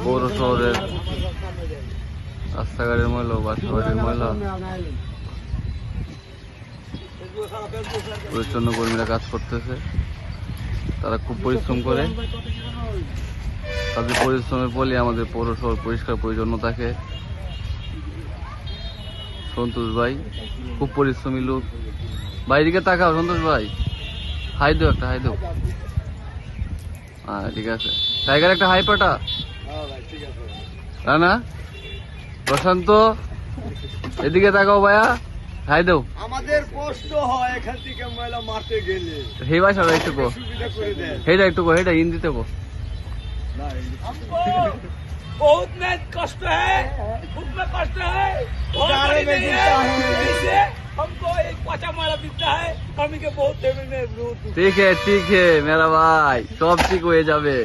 পৌর শহরের রাস্তাঘাটের ময়লা, বাসাবাড়ির ময়লা পরিচ্ছন্ন কর্মীরা কাজ করতেছে। তারা খুব পরিশ্রম করে, তাদের পরিশ্রমের ফলে আমাদের পৌর শহর পরিষ্কার পরিচ্ছন্ন থাকে। সন্তোষ ভাই খুব পরিশ্রমী লোক। বাইরে তাকাও সন্তোষ ভাই, হাই দেও, একটা হাই দেও। হ্যাঁ ঠিক আছে, টাইগার একটা হাই পাটা। রানা, প্রশান্ত, এদিকে তাকাও ভাইয়া, হাই দেও। আমাদের কষ্ট হয় এখান থেকে ময়লা মারতে গেলে। হে ভাষা একটু কো, হেটা একটু কো, হেটা হিন্দিতে কো। बहुत में कष्ट है, उसमें कष्ट है, बहुत बड़ी नहीं है, इससे हमको एक पाचा मारा दिखता है, हम के बहुत ठीक है मेरा भाई, सब ठीक हो जावे।